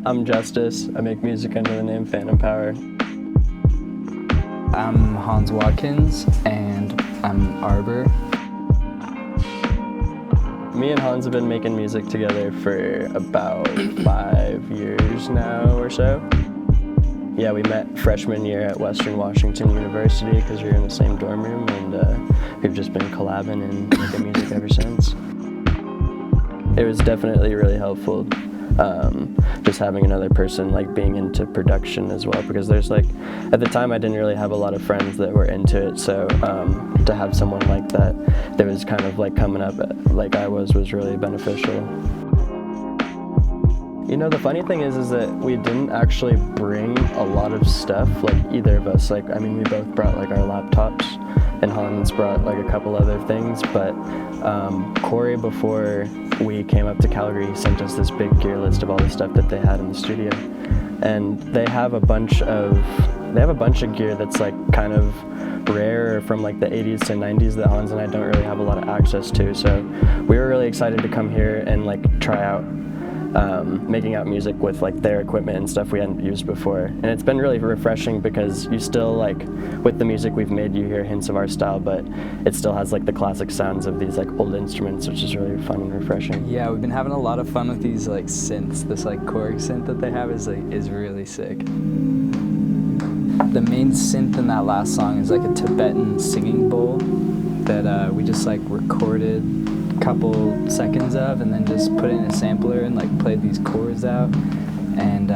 I'm Justice. I make music under the name Fantompower. I'm Hans Watkins, and I'm Arbour. Me and Hans have been making music together for about 5 years now or so. Yeah, we met freshman year at Western Washington University because we were in the same dorm room, and we've just been collabing and making music ever since. It was definitely really helpful, just having another person like being into production as well, because there's like, at the time I didn't really have a lot of friends that were into it, so to have someone like that was kind of like coming up like I was really beneficial. You know, the funny thing is that we didn't actually bring a lot of stuff, like either of us. Like, I mean, we both brought like our laptops, and Hans brought like a couple other things, but Corey, before we came up to Calgary, sent us this big gear list of all the stuff that they had in the studio. And they have a bunch of gear that's like kind of rare from like the 80s to 90s that Hans and I don't really have a lot of access to. So we were really excited to come here and like try out making out music with like their equipment and stuff we hadn't used before. And it's been really refreshing because you still, like, with the music we've made, you hear hints of our style, but it still has like the classic sounds of these like old instruments, which is really fun and refreshing. Yeah, we've been having a lot of fun with these like synths. This like Korg synth that they have is really sick. The main synth in that last song is like a Tibetan singing bowl that we just like recorded couple seconds of, and then just put it in a sampler and like played these chords out. And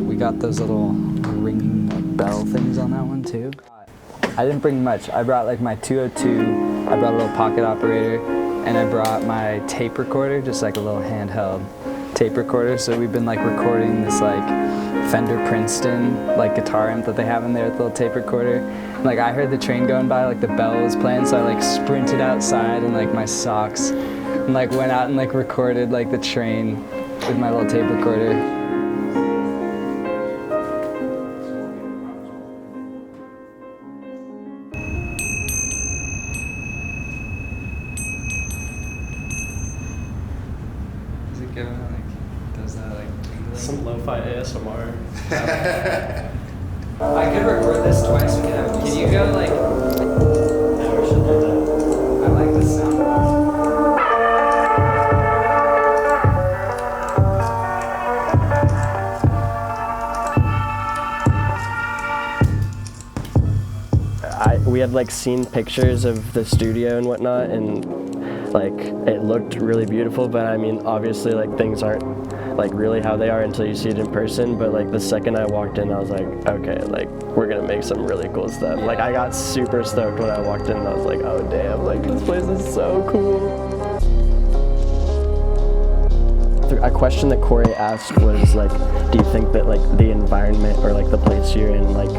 we got those little ringing like bell things on that one too. I didn't bring much. I brought like my 202, I brought a little pocket operator, and I brought my tape recorder, just like a little handheld tape recorder. So we've been like recording this like Fender Princeton like guitar amp that they have in there with the little tape recorder. And, like, I heard the train going by, like the bell was playing, so I like sprinted outside in like my socks and like went out and like recorded like the train with my little tape recorder. Is it going like, does that like tingling? Some lo-fi ASMR. I could record this twice. Can you go like? Yeah, we should do that. I like the sound. We had like seen pictures of the studio and whatnot, and like it looked really beautiful, but I mean, obviously like things aren't like really how they are until you see it in person. But like the second I walked in, I was like, okay, like we're gonna make some really cool stuff. Like I got super stoked when I walked in, and I was like, oh damn, like this place is so cool. A question that Corey asked was like, do you think that like the environment or like the place you're in like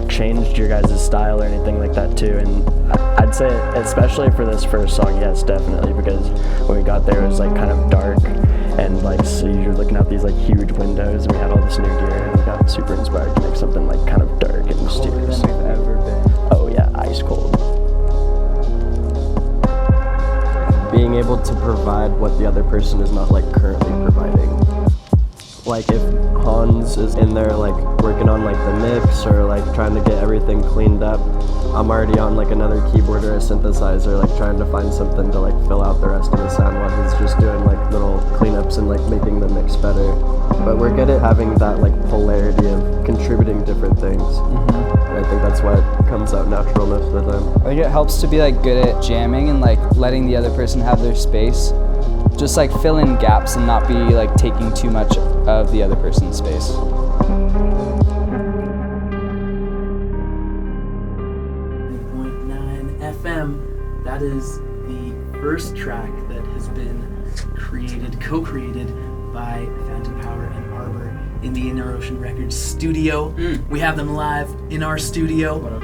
changed your guys' style or anything like that too? And I'd say, especially for this first song, yes, definitely, because when we got there it was like kind of dark, and like so you're looking out these like huge windows, and we had all this new gear, and we got super inspired to make something like kind of dark and mysterious. Colder than we've ever been. Oh yeah, ice cold. Being able to provide what the other person is not like currently providing. Like if Hans is in there like working on like the mix or like trying to get everything cleaned up, I'm already on like another keyboard or a synthesizer, like trying to find something to like fill out the rest of the sound while he's just doing like little cleanups and like making the mix better. But we're good at having that like polarity of contributing different things. I think that's why it comes out natural most of the time. I think it helps to be like good at jamming and like letting the other person have their space. Just like fill in gaps and not be like taking too much of the other person's space. FM. That is the first track that has been co-created by Fantompower and Arbour in the Inner Ocean Records studio. We have them live in our studio. What up?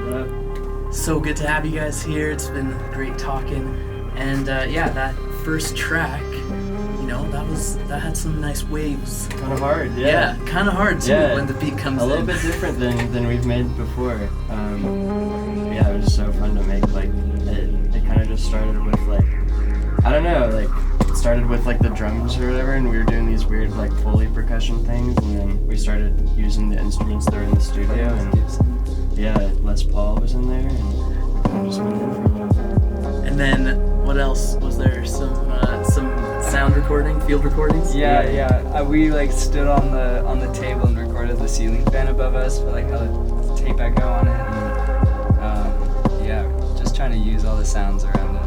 So good to have you guys here. It's been great talking. And yeah, that first track, you know, that had some nice waves. Kind of hard, yeah. Yeah, kind of hard too when the beat comes in. A little bit different than we've made before. Yeah, it was so fun to make. Like it kind of just started with like, I don't know, like it started started with like the drums or whatever, and we were doing these weird like Foley percussion things, and then we started using the instruments that were in the studio. And yeah, Les Paul was in there, and we kind of just went in from there. And then what else was there? Some sound recording, field recordings. Yeah. We like stood on the table and recorded the ceiling fan above us for like a tape echo on it. And, just trying to use all the sounds around us.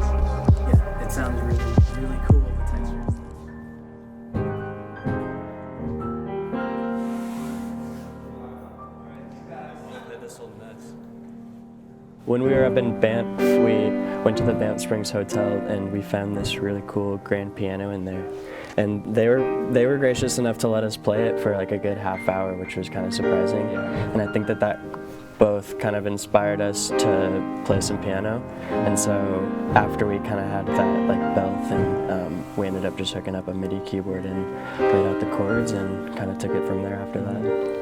Yeah, it sounded really cool. The textures. When we were up in Banff, we went to the Banff Springs Hotel and we found this really cool grand piano in there. And they were gracious enough to let us play it for like a good half hour, which was kind of surprising. And I think that both kind of inspired us to play some piano. And so after we kind of had that like bell thing, we ended up just hooking up a MIDI keyboard and played out the chords and kind of took it from there after that.